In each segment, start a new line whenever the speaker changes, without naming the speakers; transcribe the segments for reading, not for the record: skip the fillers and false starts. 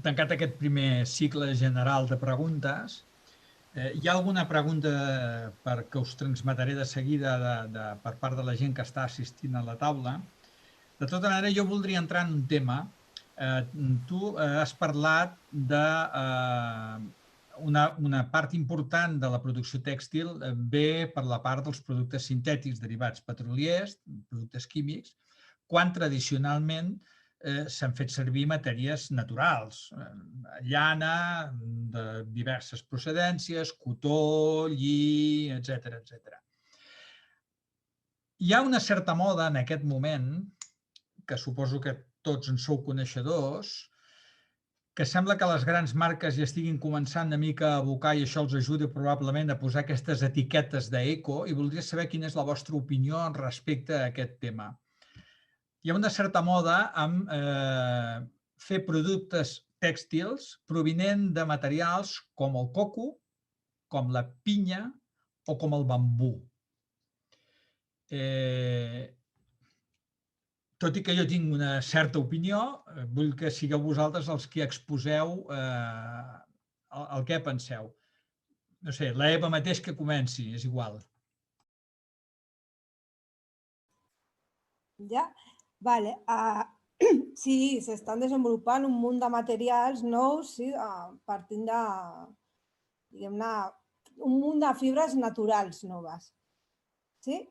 tancat aquest primer cicle general de preguntes, hi ha alguna pregunta que us transmetré de seguida per part de la gent que està assistint a la taula. De tota manera, jo voldria entrar en un tema. Tu has parlat de una part important de la producció tèxtil ve per la part dels productes sintètics derivats petroliers, productes químics, quan tradicionalment s'han fet servir matèries naturals, llana de diverses procedències, cotó, lli, etc. Hi ha una certa moda en aquest moment, que suposo que tots en sou coneixedors, que sembla que les grans marques ja estiguin començant una mica a abocar i això els ajuda probablement a posar aquestes etiquetes d'eco, i voldria saber quina és la vostra opinió respecte a aquest tema. Hi ha una certa moda amb fer productes tèxtils provinent de materials com el coco, com la pinya o com el bambú. Tot i que jo tinc una certa opinió, vull que sigueu vosaltres els que exposeu el que penseu. No sé, la Eva mateix que comenci, és igual.
Ja? Vale. Sí, s'estan desenvolupant un munt de materials nous, sí, partint de, diguem-ne, un munt de fibres naturals noves. Sí?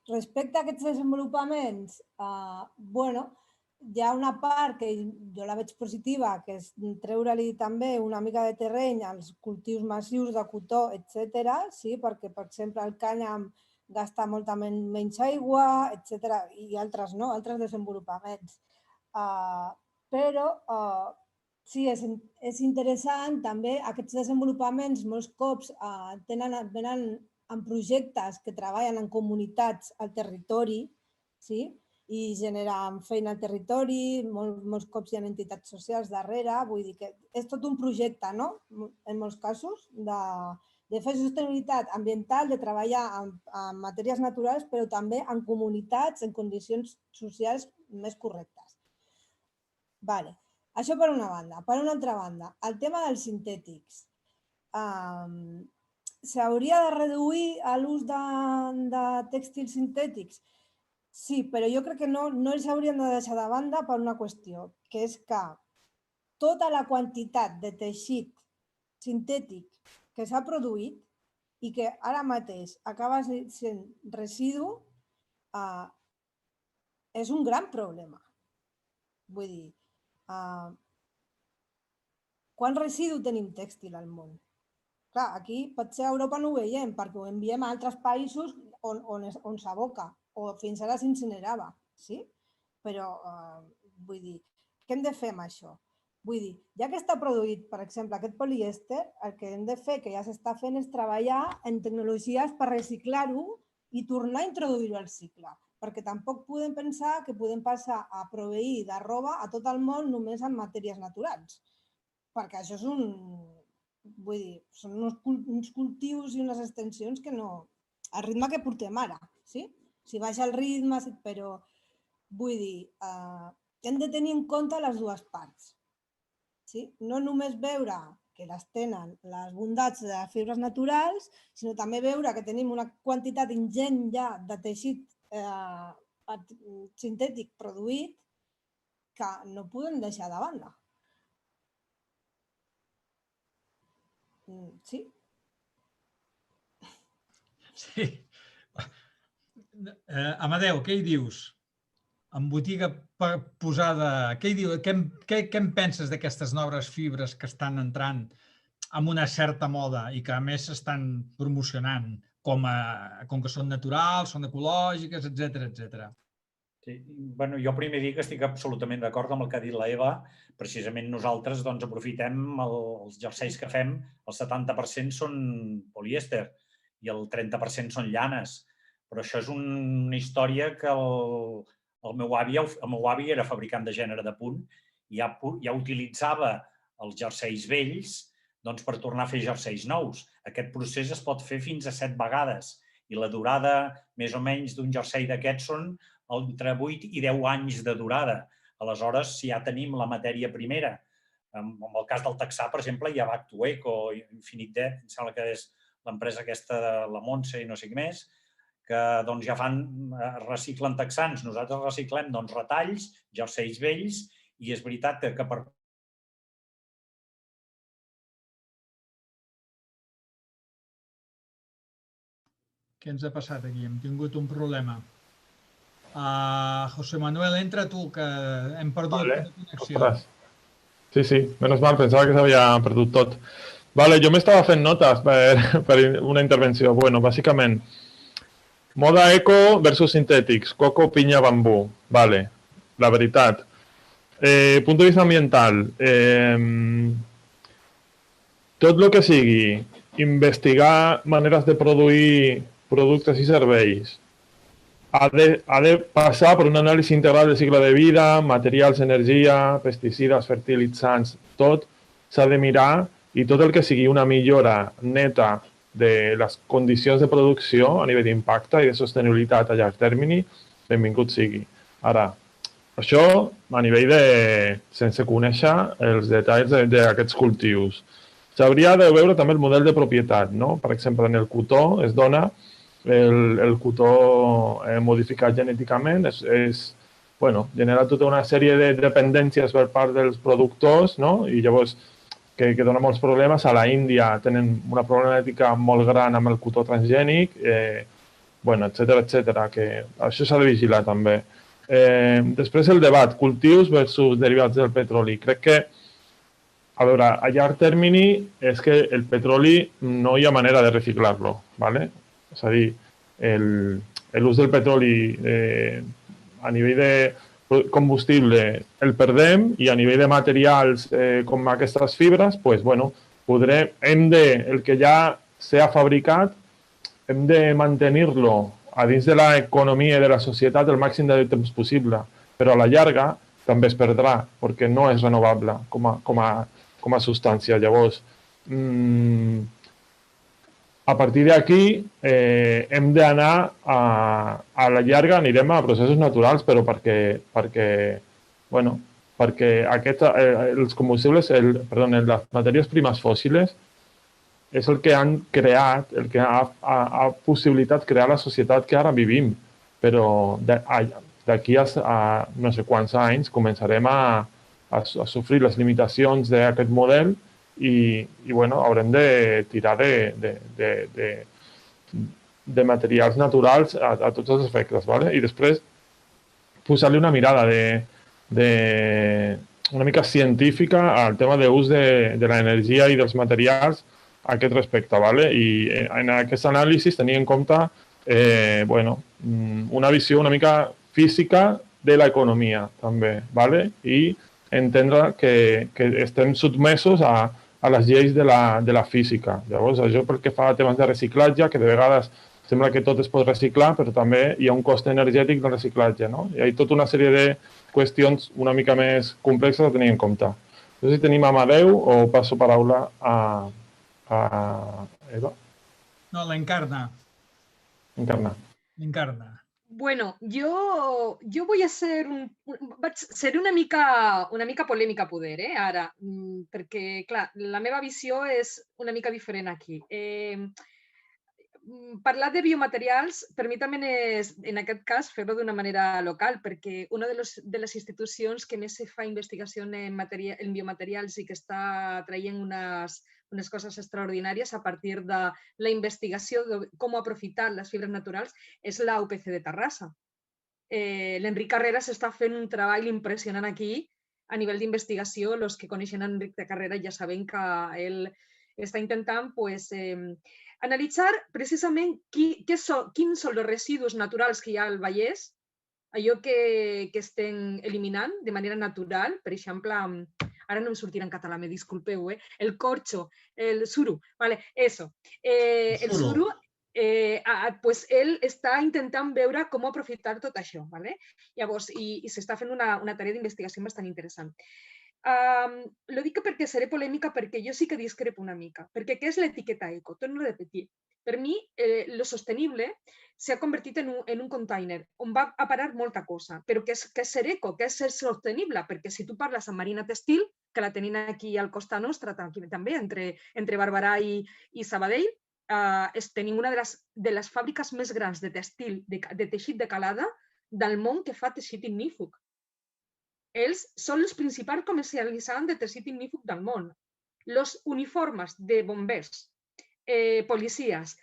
Respecte a aquests desenvolupaments, bueno, hi ha una part que jo la veig positiva, que és treure-li també una mica de terreny als cultius massius de cotó, etc. Sí? Perquè, per exemple, el cànyam gasta molta menys aigua, etc. I altres no, altres desenvolupaments. Però sí, és interessant també aquests desenvolupaments molts cops venen en projectes que treballen en comunitats al territori, sí? I generen feina al territori, molts cops hi ha entitats socials darrere, vull dir que és tot un projecte, no? En molts casos, de fer sostenibilitat ambiental, de treballar en matèries naturals, però també en comunitats, en condicions socials més correctes. Vale. Això per una banda. Per una altra banda, el tema dels sintètics. S'hauria de reduir l'ús de tèxtils sintètics? Sí, però jo crec que no els haurien de deixar de banda per una qüestió, que és que tota la quantitat de teixit sintètic que s'ha produït i que ara mateix acaba sent residu és un gran problema. Vull dir, quant residu tenim tèxtil al món? Clar, aquí potser a Europa no ho veiem perquè ho enviem a altres països on s'aboca o fins ara s'incinerava, sí? Però vull dir, què hem de fer amb això? Vull dir, ja que està produït, per exemple, aquest polièster, el que hem de fer, que ja s'està fent, és treballar en tecnologies per reciclar-ho i tornar a introduir-ho al cicle, perquè tampoc podem pensar que podem passar a proveir de roba a tot el món només amb matèries naturals, perquè això és vull dir, són uns cultius i unes extensions que no... al ritme que portem ara, sí? Si baixa el ritme, però vull dir, hem de tenir en compte les dues parts. Sí? No només veure que les tenen les bondats de fibres naturals, sinó també veure que tenim una quantitat ingent ja de teixit sintètic produït que no podem deixar de banda. Sí?
Sí. Amadeu, què hi dius? En botiga posada... Què en penses d'aquestes noves fibres que estan entrant amb una certa moda i que a més s'estan promocionant com que són naturals, són ecològiques, etc.
Sí. Bueno, jo primer dic que estic absolutament d'acord amb el que ha dit la Eva. Precisament nosaltres aprofitem els jerseis que fem, el 70% són polièster i el 30% són llanes. Però això és una història que el meu avi era fabricant de gènere de punt i ja utilitzava els jerseis vells per tornar a fer jerseis nous. Aquest procés es pot fer fins a 7 vegades i la durada més o menys d'un jersei d'aquests són entre 8 i 10 anys de durada. Aleshores, si ja tenim la matèria primera, en el cas del Texà, per exemple, hi ha Back2Eco, Infinite, em sembla que és l'empresa aquesta de la Montse i no sé què més, que ja reciclen texans. Nosaltres reciclem retalls, jerseis vells, i és veritat que per...
Què ens ha passat aquí? Hem tingut un problema. José Manuel, entra tu, que hem perdut la connexió.
Ostres. Sí, menos mal, pensava que s'havia perdut tot. Vale, jo m'estava fent notes per una intervenció. Bueno, bàsicament, moda eco versus sintètics, coco, pinya, bambú. Vale, la veritat. Punt de vista ambiental. Tot el que sigui investigar maneres de produir productes i serveis ha de passar per un anàlisi integral del cicle de vida, materials, energia, pesticides, fertilitzants, tot s'ha de mirar, i tot el que sigui una millora neta de les condicions de producció a nivell d'impacte i de sostenibilitat a llarg termini, benvingut sigui. Ara, això a nivell de... sense conèixer els detalls d'aquests cultius. S'hauria de veure també el model de propietat, no? Per exemple, en el cotó es dona el cotó modificat genèticament, genera tota una sèrie de dependències per part dels productors, no? I llavors que dona molts problemes. A la Índia tenen una problemàtica molt gran amb el cotó transgènic, etcètera, que això s'ha de vigilar també. Després el debat, cultius versus derivats del petroli. Crec que, a veure, a llarg termini és que el petroli no hi ha manera de reciclar-lo, ¿vale? És a dir, l'ús del petroli a nivell de combustible el perdem, i a nivell de materials com aquestes fibres, el que ja s'ha fabricat, hem de mantenir-lo a dins de l'economia i de la societat el màxim de temps possible, però a la llarga també es perdrà, perquè no és renovable com a substància. Llavors, a partir d'aquí hem d'anar a la llarga, anirem a processos naturals, però perquè els combustibles, les matèries primes fòssils és el que han creat, el que ha possibilitat crear la societat que ara vivim. Però d'aquí a no sé quants anys començarem a sofrir les limitacions d'aquest model i haurem de tirar de materials naturals a tots els efectes. I després posar-li una mirada una mica científica al tema d'ús de l'energia i dels materials a aquest respecte. I en aquest anàlisi tenir en compte una visió una mica física de l'economia també, i entendre que estem sotmesos a les lleis de la física. Llavors, això pel que fa a temes de reciclatge, que de vegades sembla que tot es pot reciclar, però també hi ha un cost energètic del reciclatge, no? Hi ha tota una sèrie de qüestions una mica més complexes a tenir en compte. No sé si tenim Amadeu o passo paraula a Eva.
No, l'Encarna.
Encarna.
Bueno, yo voy a seré una mica polèmica poder, ara, perquè, clar, la meva visió és una mica diferent aquí. Parlar de biomaterials, per mi també és, en aquest cas, fer-ho d'una manera local, perquè una de les institucions que més fa investigació en biomaterials i que està traient unes coses extraordinàries a partir de la investigació de com aprofitar les fibres naturals és la UPC de Terrassa. L'Enric Carreras està fent un treball impressionant aquí a nivell d'investigació. Els que coneixen Enric de Carreras ja saben que ell està intentant analitzar precisament quins són els residus naturals que hi ha al Vallès, allò que estem eliminant de manera natural. Per exemple, ara no em sortirà en català, me disculpeu, el corxo, el suro, eso. El suro, pues ell està intentant veure com aprofitar tot això. Llavors, i s'està fent una tarea d'investigació bastant interessant. Lo dic perquè seré polèmica perquè jo sí que discrepo una mica. Perquè què és l'etiqueta eco? Torno a repetir. Per mi, lo sostenible s'ha convertit en un container on va a parar molta cosa. Però què és ser eco? Què és ser sostenible? Perquè si tu parles amb Marina Textil, que la tenim aquí al costat nostre també, entre Barberà i Sabadell, tenim una de les fàbriques més grans de textil, de teixit de calada del món que fa teixit ignífug. Ells són els principals comercialitzants de teixit ignífug del món. Els uniformes de bombers, policies,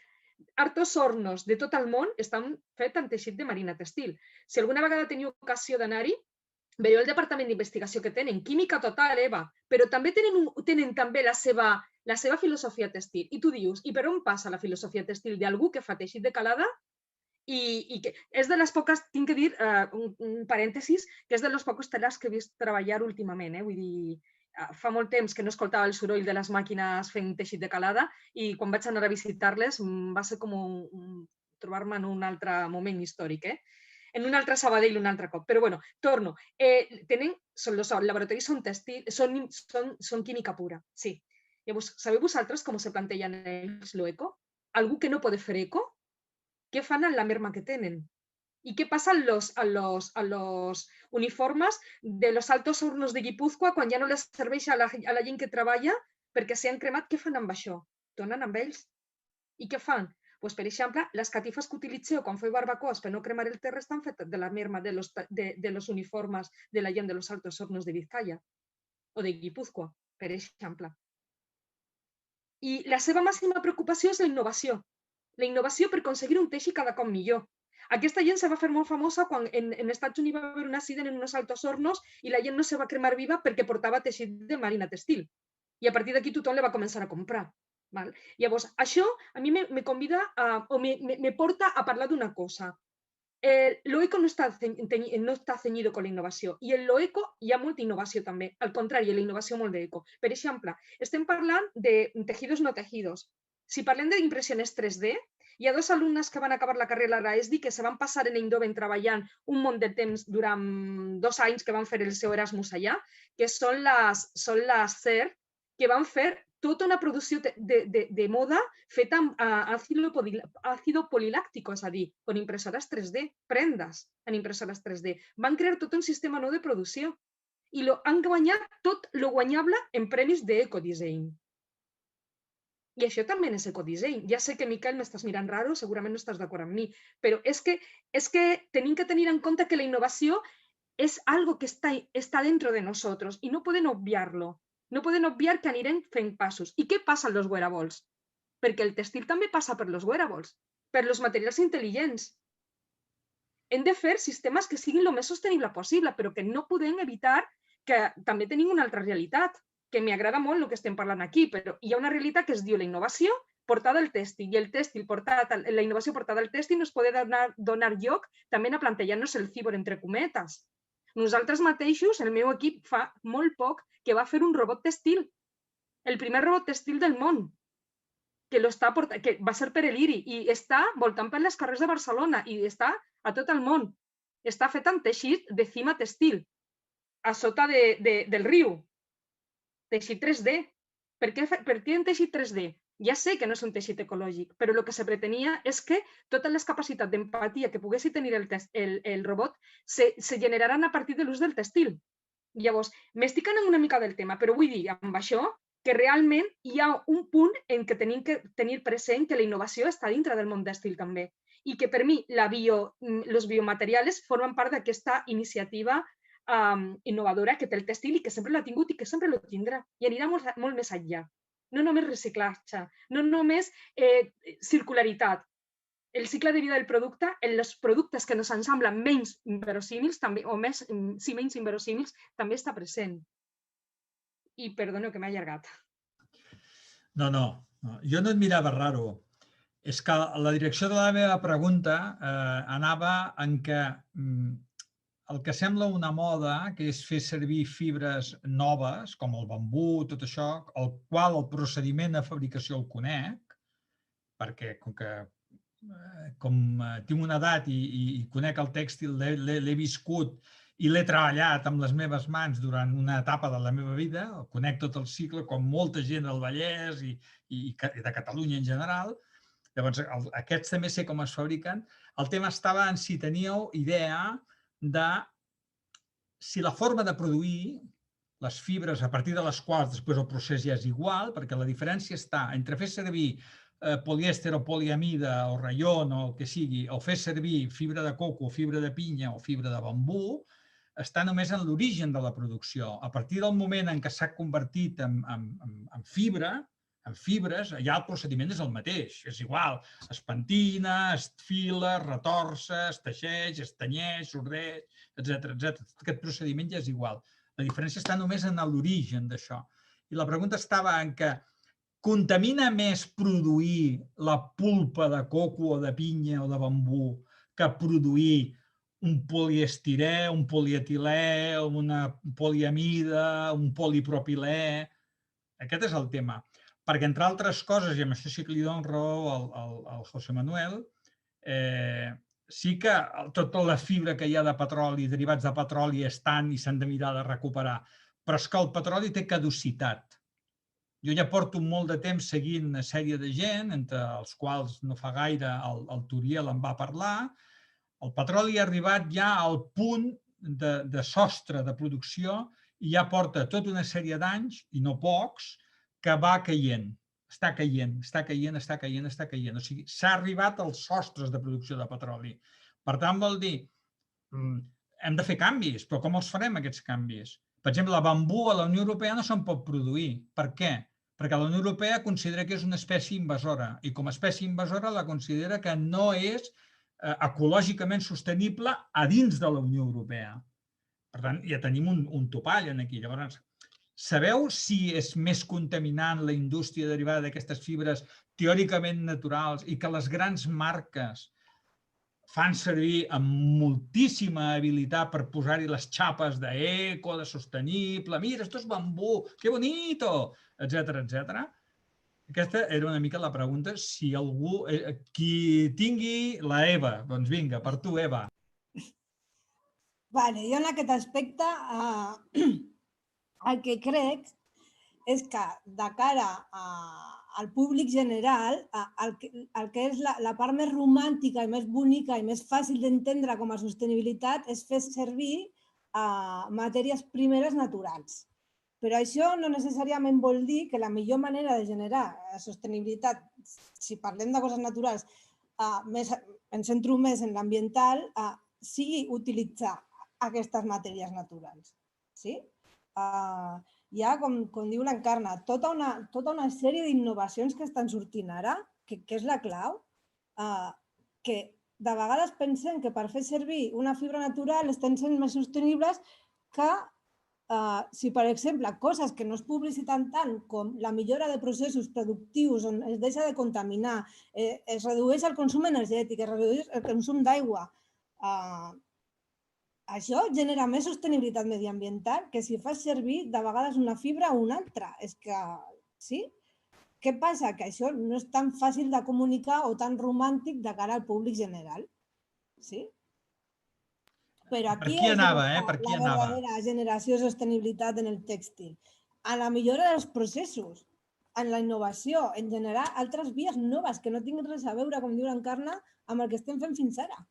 artos hornos de tot el món estan fets en teixit de Marina Textil. Si alguna vegada teniu ocasió d'anar-hi, veieu el departament d'investigació que tenen, química total, Eva, però també tenen també la seva filosofia textil. I tu dius, i per on passa la filosofia textil d'algú que fa teixit de calada? I que és de les poques, tinc que dir, un parèntesis, que és de les poques telars que he vist treballar últimament. Vull dir, fa molt temps que no escoltava el soroll de les màquines fent teixit de calada i quan vaig anar a visitar-les va ser com trobar-me en un altre moment històric, en un altre Sabadell un altre cop. Però bueno, torno. Els laboratoris són textil, són química pura, sí. Llavors, sabeu vosaltres com se plantegen ells l'eco? Algú que no pot fer eco? Què fan amb la merma que tenen? I què passa a los uniformes de los altos hornos de Guipúzcoa quan ja no les serveix a la gent que treballa perquè s'han cremat? Què fan amb això? Tornen amb ells. I què fan? Per exemple, les catifes que utilitzeu quan feu barbacoas per no cremar el terra estan fetes de la merma de los uniformes de la gent de los altos hornos de Vizcaya o de Guipúzcoa, per exemple. I la seva màxima preocupació és la innovació. La innovació per aconseguir un teixit cada cop millor. Aquesta gent se va fer molt famosa quan en Estats Units va haver un accident en uns altos hornos i la gent no se va cremar viva perquè portava teixit de Marina Textil. I a partir d'aquí tothom le va començar a comprar. Llavors, això a mi me convida o me porta a parlar d'una cosa. L'eco no està ceñido con la innovació i en l'eco hi ha molta innovació també. Al contrari, la innovació molt d'eco. Per exemple, estem parlant de tejidos no tejidos. Si parlem d'impressions 3D, hi ha dos alumnes que van acabar la carrera a l'ESDI que se van passar en Eindhoven treballant un munt de temps durant 2 anys que van fer el seu Erasmus allà, que són les CER, que van fer tota una producció de moda feta amb àcido poliláctico, és a dir, amb impressores 3D, prendes en impressores 3D. Van crear tot un sistema nou de producció i han guanyat tot lo guanyable en premis d'ecodisseny. I això també és ecodisseny. Ja sé que, Miquel, m'estàs mirant raro, segurament no estàs d'acord amb mi, però és que tenim que tenir en compte que la innovació és algo que està dentro de nosotros i no poden obviar-lo. No poden obviar que anirem fent passos. I què passa amb els wearables? Perquè el textil també passa per els wearables, per els materials intel·ligents. Hem de fer sistemes que siguin el més sostenible possible, però que no podem evitar que també tenim una altra realitat, que m'agrada molt el que estem parlant aquí, però hi ha una realitat que es diu la innovació portada al tèxtil, i la innovació portada al tèxtil ens pot donar lloc també a plantejar-nos el cibor entre cometes. Nosaltres mateixos, el meu equip, fa molt poc que va fer un robot textil, el primer robot textil del món, que va ser per l'IRI i està voltant per les carrers de Barcelona i està a tot el món. Està fet amb teixit de cima textil, a sota del riu. Teixit 3D. Per què en teixit 3D? Ja sé que no és un teixit ecològic, però el que se pretenia és que totes les capacitats d'empatia que poguessi tenir el robot se generaran a partir de l'ús del textil. Llavors, m'estic anant una mica del tema, però vull dir amb això que realment hi ha un punt en què tenim que tenir present que la innovació està dintre del món tèxtil també i que per mi els biomaterials formen part d'aquesta iniciativa innovadora que té el tèxtil i que sempre l'ha tingut i que sempre lo tindrà i anirà molt més enllà. No només reciclatge, no només circularitat. El cicle de vida del producte, els productes que ens semblen menys inverosímils o menys inverosímils també està present. I perdoneu que m'he allargat.
No, jo no et mirava raro. És que la direcció de la meva pregunta anava en que el que sembla una moda, que és fer servir fibres noves, com el bambú, tot això, el qual el procediment de fabricació el conec, perquè com tinc una edat i conec el tèxtil, l'he viscut i l'he treballat amb les meves mans durant una etapa de la meva vida, conec tot el cicle, com molta gent del Vallès i de Catalunya en general. Llavors, aquests també sé com es fabriquen. El tema estava en si teníeu idea de si la forma de produir les fibres a partir de les quals després el procés ja és igual, perquè la diferència està entre fer servir polièster o poliamida o raion o el que sigui, o fer servir fibra de coco, fibra de pinya o fibra de bambú, està només en l'origen de la producció. A partir del moment en què s'ha convertit en fibres, ja el procediment és el mateix, és igual. Es pentina, es fila, es retorça, es teixeix, es tenyeix, s'ordeix, etc. Aquest procediment ja és igual. La diferència està només en l'origen d'això. I la pregunta estava en que contamina més produir la pulpa de coco o de pinya o de bambú que produir un poliestirè, un polietilè, una poliamida, un polipropilè. Aquest és el tema. Perquè, entre altres coses, i amb això sí que li dono raó al José Manuel, sí que tota la fibra que hi ha de petroli, derivats de petroli, estan i s'han de mirar de recuperar, però és que el petroli té caducitat. Jo ja porto molt de temps seguint una sèrie de gent, entre els quals no fa gaire el Turiel en va parlar. El petroli ha arribat ja al punt de sostre de producció i ja porta tota una sèrie d'anys, i no pocs, que va caient. Està caient. O sigui, s'ha arribat als sostres de producció de petroli. Per tant, vol dir, hem de fer canvis, però com els farem, aquests canvis? Per exemple, el bambú a la Unió Europea no se'n pot produir. Per què? Perquè la Unió Europea considera que és una espècie invasora i com a espècie invasora la considera que no és ecològicament sostenible a dins de la Unió Europea. Per tant, ja tenim un topall aquí. Llavors, sabeu si és més contaminant la indústria derivada d'aquestes fibres teòricament naturals i que les grans marques fan servir amb moltíssima habilitat per posar-hi les xapes d'eco, de sostenible, mira, esto es bambú, que bonito, etc. Aquesta era una mica la pregunta, si algú, qui tingui la Eva, doncs vinga, per tu, Eva.
Vale, jo en aquest aspecte el que crec és que de cara al públic general, el que és la part més romàntica i més bonica i més fàcil d'entendre com a sostenibilitat és fer servir matèries primeres naturals. Però això no necessàriament vol dir que la millor manera de generar sostenibilitat, si parlem de coses naturals, em centro més en l'ambiental, sigui utilitzar aquestes matèries naturals. Sí? Hi ha, com diu l'Encarna, tota una sèrie d'innovacions que estan sortint ara, que és la clau, que de vegades pensem que per fer servir una fibra natural estem sent més sostenibles que si, per exemple, coses que no es publiciten tant com la millora de processos productius on es deixa de contaminar, es redueix el consum energètic, es redueix el consum d'aigua, això genera més sostenibilitat mediambiental que si fas servir de vegades una fibra o una altra. És que, sí? Què passa? Que això no és tan fàcil de comunicar o tan romàntic de cara al públic general. Sí? Però aquí és la verdadera generació de sostenibilitat en el tèxtil. En la millora dels processos, en la innovació, en generar altres vies noves que no tinguin res a veure, com diu l'Encarna, amb el que estem fent fins ara.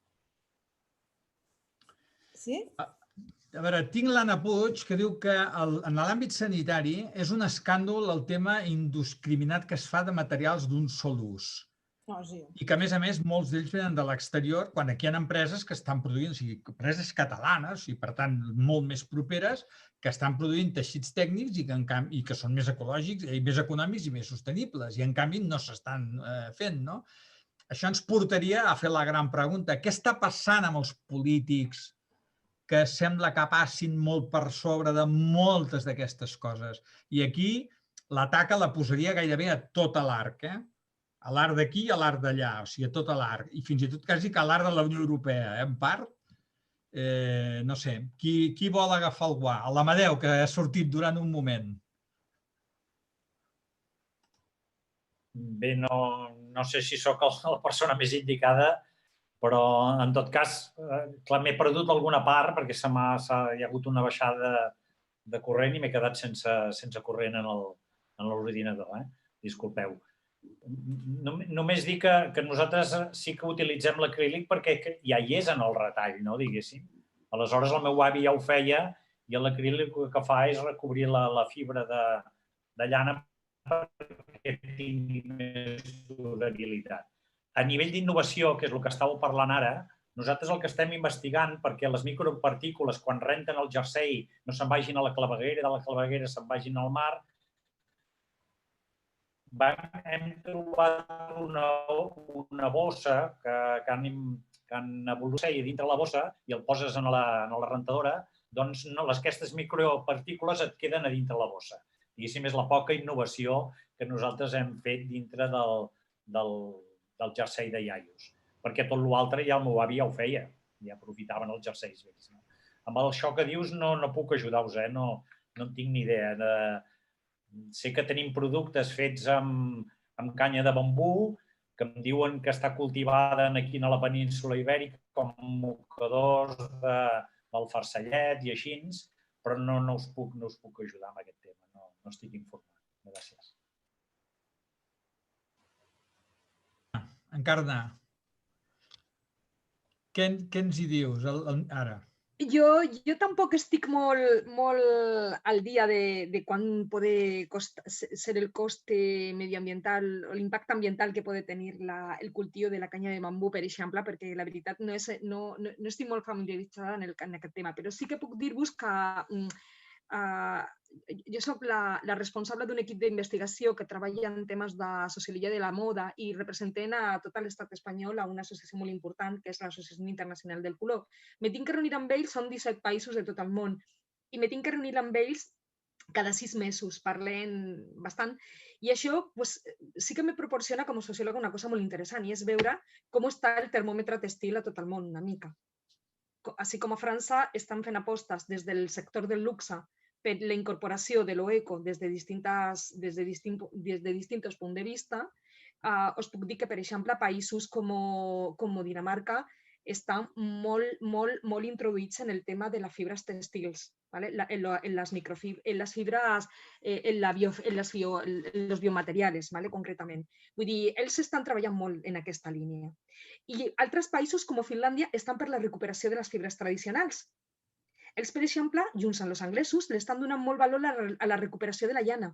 Sí?
A veure, tinc l'Anna Puig, que diu que en l'àmbit sanitari és un escàndol el tema indiscriminat que es fa de materials d'un sol ús. I que, a més, molts d'ells venen de l'exterior, quan aquí hi ha empreses que estan produint, o sigui, empreses catalanes, i per tant molt més properes, que estan produint teixits tècnics i que són més ecològics, i més econòmics i més sostenibles, i en canvi no s'estan fent, no? Això ens portaria a fer la gran pregunta. Què està passant amb els polítics que sembla que passin molt per sobre de moltes d'aquestes coses? I aquí la taca la posaria gairebé a tot l'arc, a l'art d'aquí i a l'art d'allà, o sigui, a tot l'arc, i fins i tot quasi que a l'art de la Unió Europea, en part. No sé, qui vol agafar el guà? L'Amadeu, que ha sortit durant un moment.
Bé, no sé si sóc la persona més indicada Però, en tot cas, clar, m'he perdut alguna part perquè hi ha hagut una baixada de corrent i m'he quedat sense corrent en l'ordinador. Disculpeu. Només dir que nosaltres sí que utilitzem l'acrílic perquè ja hi és en el retall, no, diguéssim. Aleshores, el meu avi ja ho feia i l'acrílic el que fa és recobrir la fibra de llana perquè tingui més durabilitat. A nivell d'innovació, que és el que estàveu parlant ara, nosaltres el que estem investigant perquè les micropartícules, quan renten el jersei, no se'n vagin a la claveguera, de la claveguera se'n vagin al mar, hem trobat una bossa que han evolucionat dintre la bossa i el poses en la rentadora, doncs aquestes micropartícules et queden a dintre la bossa. Diguéssim, és la poca innovació que nosaltres hem fet dintre del jersei de iaios. Perquè tot l'altre ja el meu avi ja ho feia, ja aprofitaven els jerseis vells. Amb això que dius no puc ajudar-vos, no en tinc ni idea. Sé que tenim productes fets amb canya de bambú, que em diuen que està cultivada aquí a la península ibèrica com mocadors del farcellet i així, però no us puc ajudar amb aquest tema, no estic informat. Gràcies.
Encarna, què ens hi dius ara?
Jo tampoc estic molt al dia de quan pot ser el cost medioambiental o l'impacte ambiental que pot tenir el cultiu de la canya de bambú, per exemple, perquè la veritat no estic molt familiaritzada en aquest tema, però sí que puc dir-vos que jo soc la responsable d'un equip d'investigació que treballa en temes de sociologia de la moda i representem a tot l'estat espanyol a una associació molt important, que és l'Associació Internacional del Color. Me tinc que reunir amb ells, són 17 països de tot el món, i me tinc que reunir amb ells cada 6 mesos, parlem bastant, i això sí que me proporciona com a sociòloga una cosa molt interessant, i és veure com està el termòmetre textil a tot el món, una mica. Així com a França estan fent apostes des del sector del luxe per la incorporació de l'eco des de distints punts de vista, us puc dir que, per exemple, països com Dinamarca estan molt introduïts en el tema de les fibres tèxtils, en les fibres, en els biomaterials, concretament. Vull dir, ells estan treballant molt en aquesta línia. I altres països, com Finlàndia, estan per la recuperació de les fibres tradicionals. Ells, per exemple, junts amb els anglesos, li estan donant molt valor a la recuperació de la llana.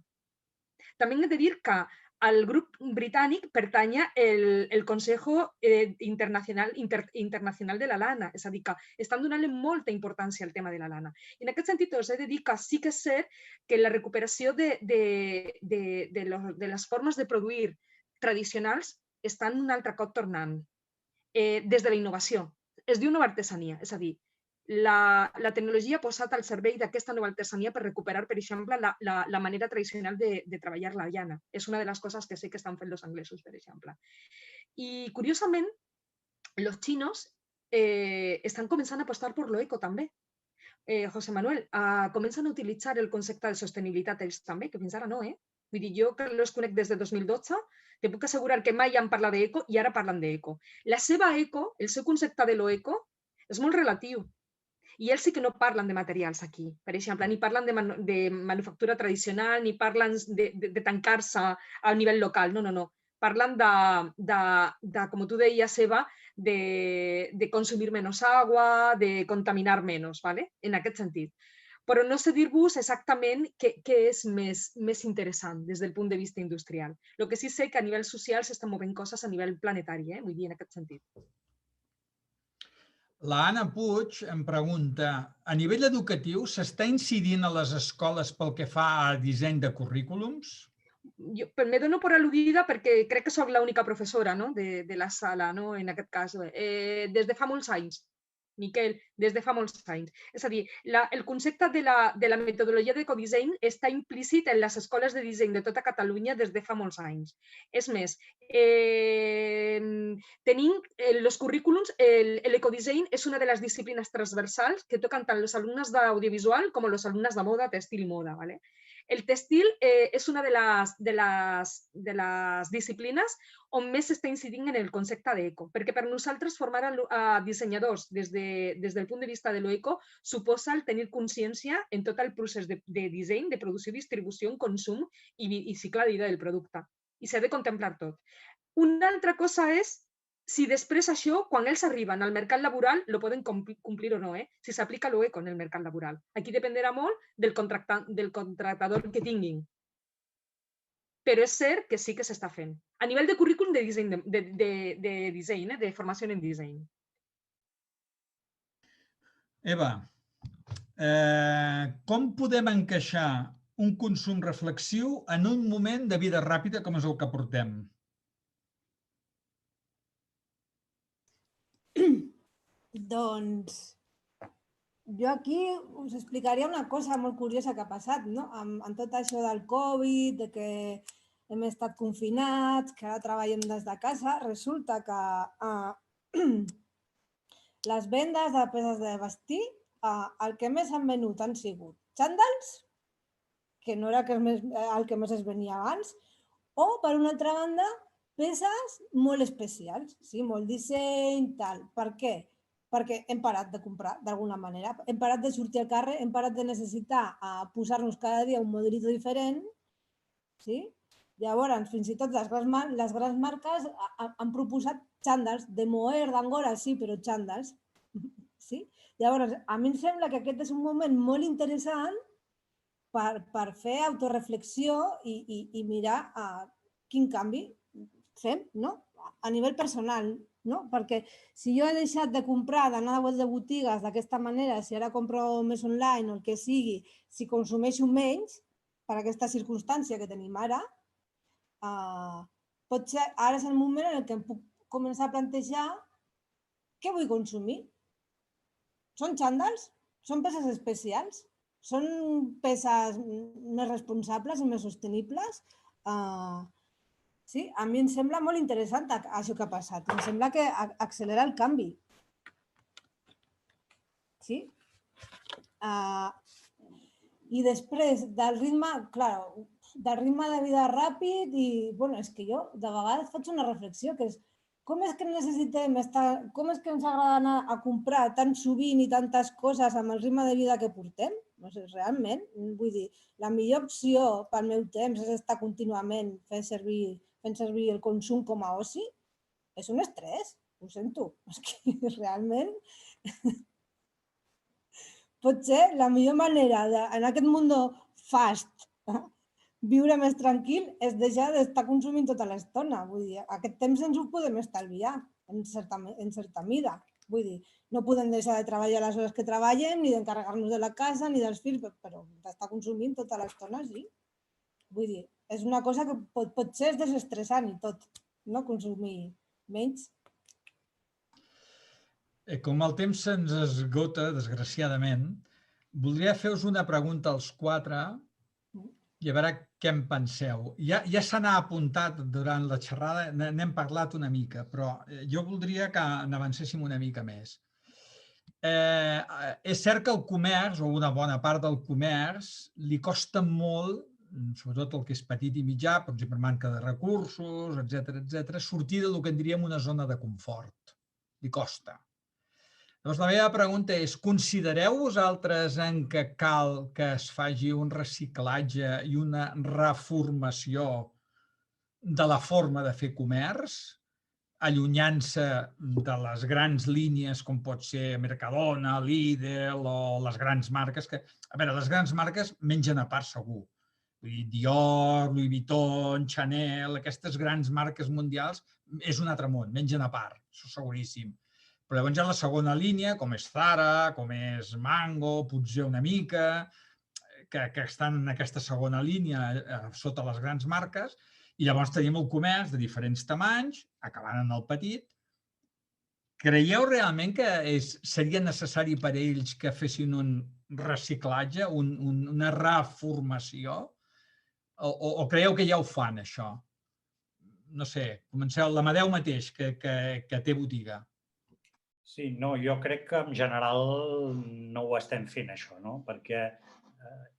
També hem de dir que al grup britànic pertany el Consejo Internacional de la Lana, és a dir, que estan donant-li molta importància al tema de la lana. I en aquest sentit, us he de dir que sí que és cert que la recuperació de les formes de produir tradicionals estan un altre cop tornant des de la innovació. Es diu nova artesania, és a dir, la tecnologia ha posat al servei d'aquesta nova artesania per recuperar, per exemple, la manera tradicional de treballar la llana. És una de les coses que sé que estan fent els anglesos, per exemple. I, curiosament, els xinos estan començant a apostar per l'eco també. José Manuel, comencen a utilitzar el concepte de sostenibilitat ells també, que fins ara no, Vull dir, jo que els conec des de 2012, te puc assegurar que mai han parlat d'eco i ara parlen d'eco. La seva eco, el seu concepte de l'eco, és molt relatiu. I ells sí que no parlen de materials aquí, per exemple, ni parlen de manufactura tradicional, ni parlen de tancar-se a nivell local, no. Parlen de, com tu deies, Eva, de consumir menys aigua, de contaminar menys, en aquest sentit. Però no sé dir-vos exactament què és més interessant des del punt de vista industrial. El que sí sé que a nivell social s'estan movent coses a nivell planetari, vull dir, en aquest sentit.
La Anna Puig em pregunta, a nivell educatiu s'està incidint a les escoles pel que fa a disseny de currículums?
Jo me dono per al·ludida perquè crec que soc l'única professora de la sala, en aquest cas, des de fa molts anys. Miquel, des de fa molts anys. És a dir, el concepte de la metodologia d'ecodisseny està implícit en les escoles de disseny de tota Catalunya des de fa molts anys. És més, tenim els currículums, l'ecodisseny és una de les disciplines transversals que toquen tant els alumnes d'audiovisual com els alumnes de moda, tèxtil i moda. El tèxtil és una de les disciplines on més s'està incidint en el concepte d'eco, perquè per nosaltres formar dissenyadors des del punt de vista de l'eco suposa el tenir consciència en tot el procés de disseny, de producció, distribució, consum i cicle de vida del producte. I s'ha de contemplar tot. Una altra cosa és si després això, quan ells arriben al mercat laboral, lo poden complir o no, si s'aplica l'eco en el mercat laboral. Aquí dependerà molt del contractador que tinguin. Però és cert que sí que s'està fent. A nivell de currículum de disseny, de formació en disseny.
Eva, com podem encaixar un consum reflexiu en un moment de vida ràpida com és el que portem?
Doncs jo aquí us explicaria una cosa molt curiosa que ha passat, no? Amb tot això del Covid, de que hem estat confinats, que ara treballem des de casa, resulta que les vendes de peces de vestir, el que més han venut han sigut xandals, que no era el que més es venia abans, o, per una altra banda, peces molt especials, sí, molt disseny, tal. Per què? Perquè hem parat de comprar, d'alguna manera. Hem parat de sortir al carrer, hem parat de necessitar posar-nos cada dia un modelito diferent, sí? Llavors, fins i tot les grans marques han proposat xandals, de moher, d'angora, sí, però xandals. Sí? Llavors, a mi em sembla que aquest és un moment molt interessant per fer autoreflexió i mirar quin canvi fem, no? A nivell personal, no? Perquè si jo he deixat de comprar, d'anar a de botigues d'aquesta manera, si ara compro més online o el que sigui, si consumeixo menys, per aquesta circumstància que tenim ara, potser ara és el moment en què em puc començar a plantejar què vull consumir. Són xandals? Són peces especials? Són peces més responsables i més sostenibles? Sí, a mi em sembla molt interessant això que ha passat. Em sembla que accelera el canvi. Sí? I després del ritme, clar, del ritme de vida ràpid i, bueno, és que jo de vegades faig una reflexió que és com és que necessitem estar, com és que ens agrada anar a comprar tan sovint i tantes coses amb el ritme de vida que portem? No sé, realment, vull dir, la millor opció pel meu temps és estar contínuament fent servir el consum com a oci, és un estrès, ho sento. És que realment potser la millor manera en aquest món fast viure més tranquil és deixar d'estar consumint tota l'estona. Vull dir, aquest temps ens ho podem estalviar en certa mida. Vull dir, no podem deixar de treballar les hores que treballem, ni d'encarregar-nos de la casa, ni dels fills, però d'estar consumint tota l'estona, sí. Vull dir, és una cosa que potser és desestressant i tot, no? Consumir menys.
Com el temps se'ns esgota, desgraciadament, voldria fer-vos una pregunta als quatre i a veure què en penseu. Ja se n'ha apuntat durant la xerrada, n'hem parlat una mica, però jo voldria que n'avancéssim una mica més. És cert que el comerç, o una bona part del comerç, li costa molt, sobretot el que és petit i mitjà, per exemple, manca de recursos, etc., sortir del que en diríem una zona de confort. Li costa. Llavors, la meva pregunta és, considereu vosaltres en què cal que es faci un reciclatge i una reformació de la forma de fer comerç, allunyant-se de les grans línies com pot ser Mercadona, Lidl o les grans marques que... A veure, les grans marques mengen a part segur. Dior, Louis Vuitton, Chanel, aquestes grans marques mundials és un altre món, mengen a part, això seguríssim. Però llavors hi ha la segona línia, com és Zara, com és Mango, potser una mica, que estan en aquesta segona línia sota les grans marques, i llavors tenim el comerç de diferents tamanys, acabant en el petit. Creieu realment que seria necessari per a ells que fessin un reciclatge, una reformació? O creieu que ja ho fan, això? No sé, comenceu l'Amadeu mateix, que té botiga.
Sí, no, jo crec que en general no ho estem fent, això, no? Perquè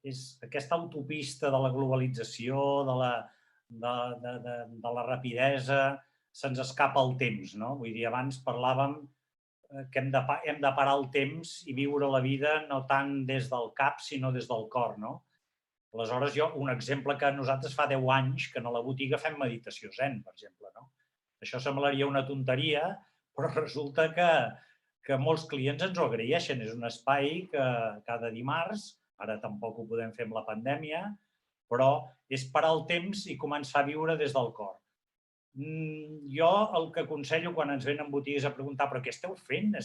és aquesta autopista de la globalització, de la rapidesa, se'ns escapa el temps, no? Vull dir, abans parlàvem que hem de parar el temps i viure la vida no tant des del cap, sinó des del cor, no? Aleshores, un exemple que nosaltres fa 10 anys que a la botiga fem meditació zen, per exemple, no? Això semblaria una tonteria, però resulta que molts clients ens ho agraeixen. És un espai que cada dimarts, ara tampoc ho podem fer amb la pandèmia, però és parar el temps i començar a viure des del cor. Jo el que aconsello quan ens venen botigues a preguntar però què esteu fent?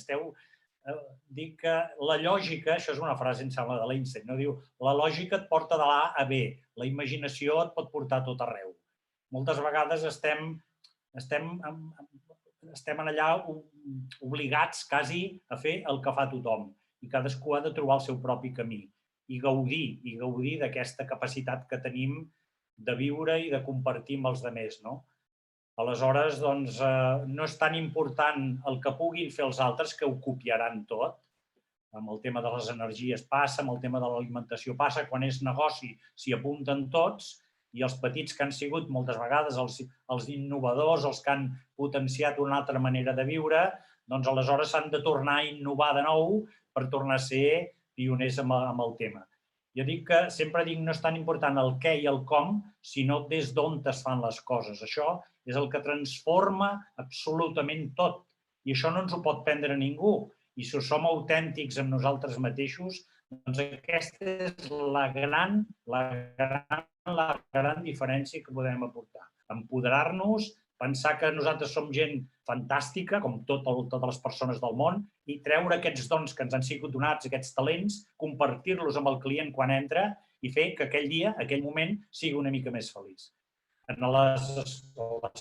Dic que la lògica, això és una frase em sembla de l'Einstein, no? Diu, la lògica et porta de l'A a B, la imaginació et pot portar a tot arreu. Moltes vegades estem allà obligats quasi a fer el que fa tothom i cadascú ha de trobar el seu propi camí i gaudir d'aquesta capacitat que tenim de viure i de compartir amb els altres, no? Aleshores, doncs, no és tan important el que puguin fer els altres, que ho copiaran tot. Amb el tema de les energies passa, amb el tema de l'alimentació passa, quan és negoci s'hi apunten tots i els petits que han sigut moltes vegades els innovadors, els que han potenciat una altra manera de viure, doncs aleshores s'han de tornar a innovar de nou per tornar a ser pioners amb el tema. Jo sempre dic no és tan important el què i el com, sinó des d'on es fan les coses. Això és el que transforma absolutament tot. I això no ens ho pot prendre ningú. I si som autèntics amb nosaltres mateixos, doncs aquesta és la gran diferència que podem aportar. Empoderar-nos, pensar que nosaltres som gent fantàstica, com totes les persones del món, i treure aquests dons que ens han sigut donats, aquests talents, compartir-los amb el client quan entra i fer que aquell dia, aquell moment, sigui una mica més feliç. En l'escola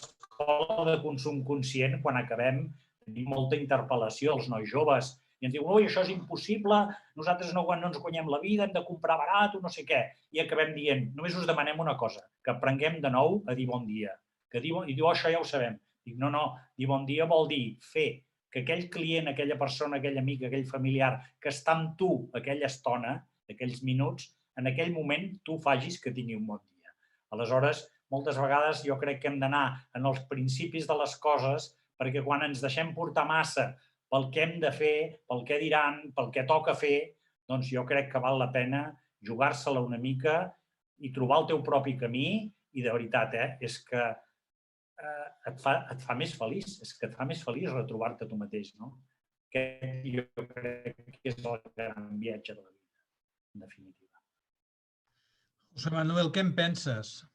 de consum conscient, quan acabem, tenim molta interpel·lació als nois joves i ens diuen, ui, això és impossible, nosaltres no ens guanyem la vida, hem de comprar barat o no sé què. I acabem dient, només us demanem una cosa, que aprenguem de nou a dir bon dia. I diu, això ja ho sabem. Dic, no, dir bon dia vol dir fer que aquell client, aquella persona, aquell amic, aquell familiar que està amb tu aquella estona, aquells minuts, en aquell moment tu facis que tingui un bon dia. Aleshores, moltes vegades jo crec que hem d'anar en els principis de les coses perquè quan ens deixem portar massa pel que hem de fer, pel què diran, pel que toca fer, doncs jo crec que val la pena jugar-se-la una mica i trobar el teu propi camí i de veritat, és que et fa més feliç, és que et fa més feliç retrobar-te tu mateix, no? Aquest jo crec que és el gran viatge de la vida, en definitiva.
José Manuel, què en penses?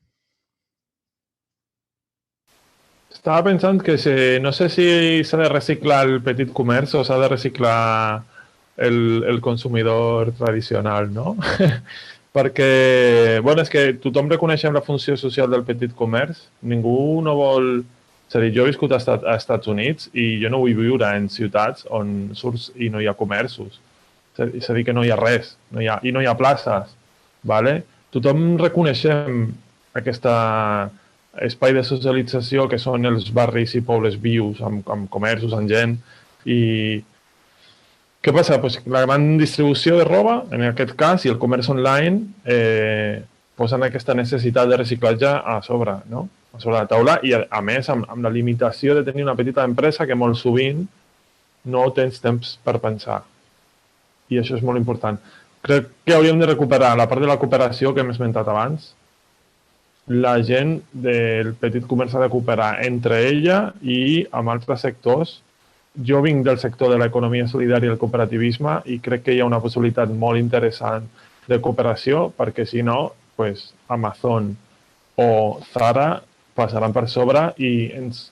Estava pensant que no sé si s'ha de reciclar el petit comerç o s'ha de reciclar el consumidor tradicional, no? Perquè, és que tothom reconeixem la funció social del petit comerç. Ningú no vol... És a dir, jo he viscut als Estats Units i jo no vull viure en ciutats on surts i no hi ha comerços. És a dir, que no hi ha res, i no hi ha places. Tothom reconeixem aquest espai de socialització que són els barris i pobles vius, amb comerços, amb gent. I què passa? La gran distribució de roba, en aquest cas, i el comerç online posen aquesta necessitat de reciclatge a sobre, no? A sobre la taula i, a més, amb la limitació de tenir una petita empresa que molt sovint no tens temps per pensar. I això és molt important. Crec que hauríem de recuperar la part de la cooperació que hem esmentat abans. La gent del petit comerç ha de cooperar entre ella i amb altres sectors. Jo vinc del sector de l'economia solidària i el cooperativisme i crec que hi ha una possibilitat molt interessant de cooperació perquè, si no, Amazon o Zara passaran per sobre i ens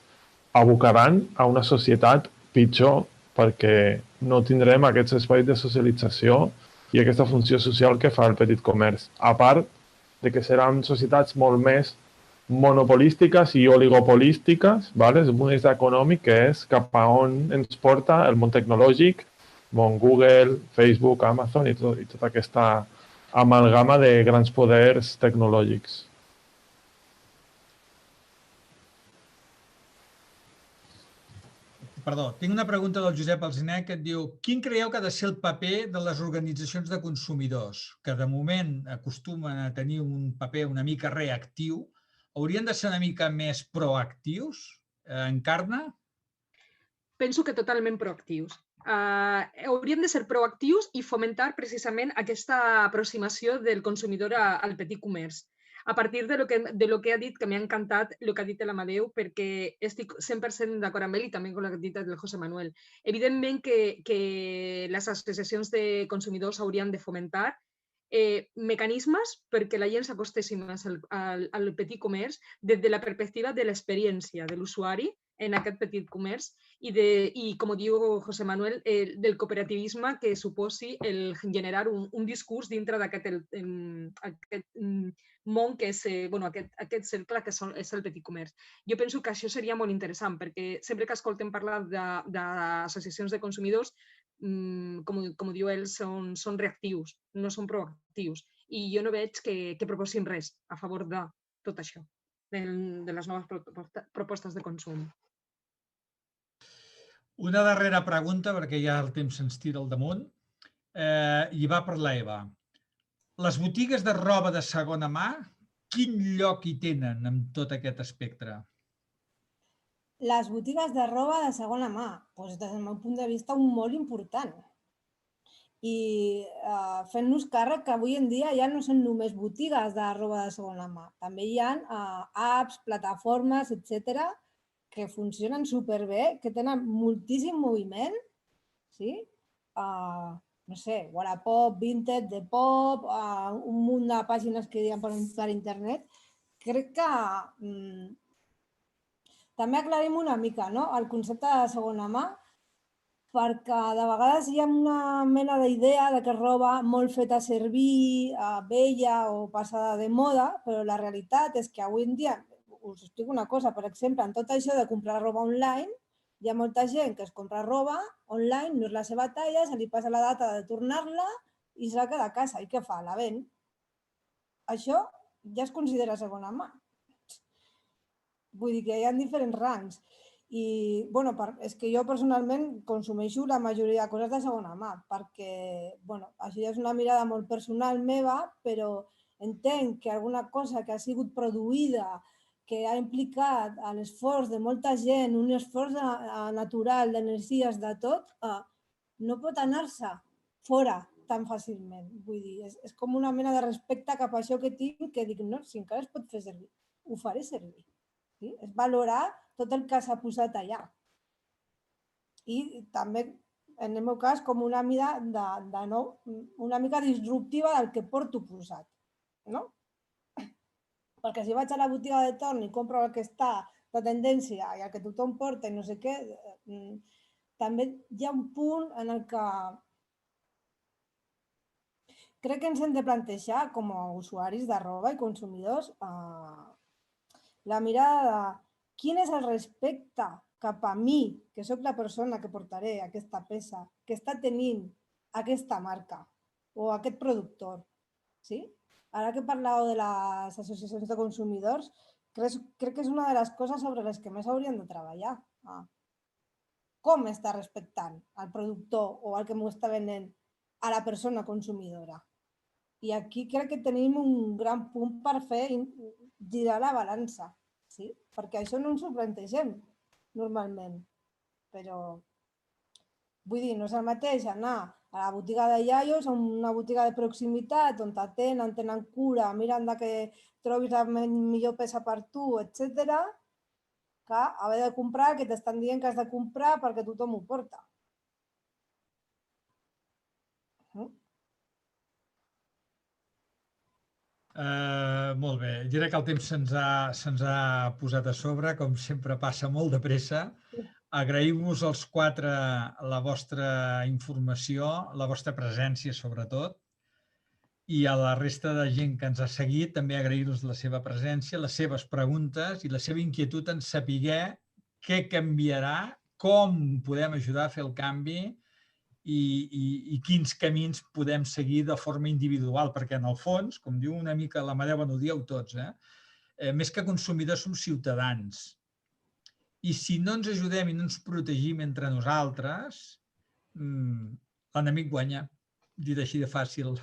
abocaran a una societat pitjor perquè no tindrem aquests espais de socialització i aquesta funció social que fa el petit comerç. A part de que seran societats molt més monopolístiques i oligopolístiques, des d'un punt de vista econòmic, que és cap a on ens porta el món tecnològic, món Google, Facebook, Amazon i tota aquesta amalgama de grans poders tecnològics.
Perdó, tinc una pregunta del Josep Alzinet que et diu: quin creieu que ha de ser el paper de les organitzacions de consumidors, que de moment acostumen a tenir un paper una mica reactiu? Haurien de ser una mica més proactius? Encarna?
Penso que totalment proactius. Haurien de ser proactius i fomentar precisament aquesta aproximació del consumidor al petit comerç. A partir de lo que ha dit, que m'ha encantat el que ha dit l'Amadeu, perquè estic 100% d'acord amb ell i també amb el que ha dit el José Manuel. Evidentment que les associacions de consumidors haurien de fomentar mecanismes perquè la gent s'acostessi més al petit comerç des de la perspectiva de l'experiència de l'usuari en aquest petit comerç i com diu José Manuel, del cooperativisme que suposi el generar un discurs dintre d'aquest món que és aquest cercle que és el petit comerç. Jo penso que això seria molt interessant perquè sempre que escoltem parlar d'associacions de consumidors, com diu ell, són reactius, no són proactius. I jo no veig que proposin res a favor de tot això, de les noves propostes de consum.
Una darrera pregunta, perquè ja el temps se'ns tira al damunt, i va per l'Eva. Les botigues de roba de segona mà, quin lloc hi tenen en tot aquest espectre?
Les botigues de roba de segona mà, doncs des del meu punt de vista, un molt important. I fent-nos càrrec que avui en dia ja no són només botigues de roba de segona mà. També hi ha apps, plataformes, etc., que funcionen superbé, que tenen moltíssim moviment, sí? No sé, Wallapop, Vinted, Depop, un munt de pàgines que hi ha per internet. Crec que també aclarim una mica el concepte de segona mà, perquè de vegades hi ha una mena d'idea de que roba molt feta servir, vella o passada de moda, però la realitat és que avui en dia, us explico una cosa, per exemple, en tot això de comprar roba online, hi ha molta gent que es compra roba online, no és la seva talla, se li passa la data de tornar-la i se la queda a casa. I què fa? La ven. Això ja es considera segona mà. Vull dir que hi ha diferents rangs. I és que jo personalment consumeixo la majoria de coses de segona mà, perquè això ja és una mirada molt personal meva, però entenc que alguna cosa que ha sigut produïda, que ha implicat l'esforç de molta gent, un esforç natural, d'energies, de tot, no pot anar-se fora tan fàcilment. Vull dir, és com una mena de respecte cap a això que tinc, que dic, no, si encara es pot fer servir, ho faré servir. Sí? És valorar tot el que s'ha posat allà. I també, en el meu cas, com una mica disruptiva del que porto posat. No? Perquè si vaig a la botiga de torn i compro el que està de tendència i el que tothom porta i no sé què, també hi ha un punt en el que crec que ens hem de plantejar com a usuaris de roba i consumidors la mirada de quin és el respecte cap a mi, que sóc la persona que portaré aquesta peça, que està tenint aquesta marca o aquest productor. Sí? Ara que parlàveu de les associacions de consumidors, crec que és una de les coses sobre les que més hauríem de treballar. Com està respectant el productor o el que m'ho està venent a la persona consumidora? I aquí crec que tenim un gran punt per fer girar la balança, sí? Perquè això no ens ho plantegem normalment. Però, vull dir, no és el mateix anar a la botiga de iaios, a una botiga de proximitat, on tenen cura, miren que trobis la millor peça per tu, etc., que haver de comprar el que t'estan dient que has de comprar perquè tothom ho porta.
Molt bé. Jo crec que el temps se'ns ha posat a sobre, com sempre passa molt de pressa. Agraïm-vos als quatre la vostra informació, la vostra presència sobretot, i a la resta de gent que ens ha seguit també agrair-vos la seva presència, les seves preguntes i la seva inquietud en saber què canviarà, com podem ajudar a fer el canvi i quins camins podem seguir de forma individual, perquè en el fons, com diu una mica l'Amadeu, ho dieu tots, més que consumidors som ciutadans I si no ens ajudem i no ens protegim entre nosaltres, l'enemic guanya, dit així de fàcil.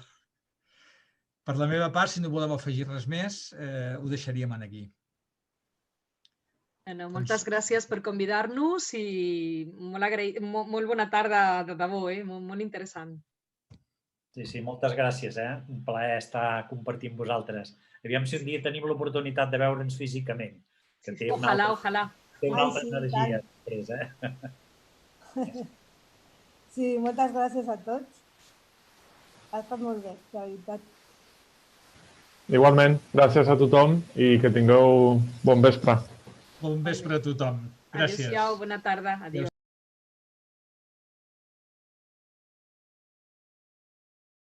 Per la meva part, si no voleu afegir res més, ho deixaríem aquí.
Moltes gràcies per convidar-nos i molt bona tarda de debò, molt interessant.
Sí, moltes gràcies. Un plaer estar compartint amb vosaltres. Aviam si un dia tenim l'oportunitat de veure'ns físicament.
Ojalà.
Té una altra energia després,
Sí, moltes gràcies a tots. Ha estat molt bé, la veritat.
Igualment, gràcies a tothom i que tingueu bon vespre.
Bon vespre a tothom. Gràcies.
Adéu-siau, bona tarda. Adéu.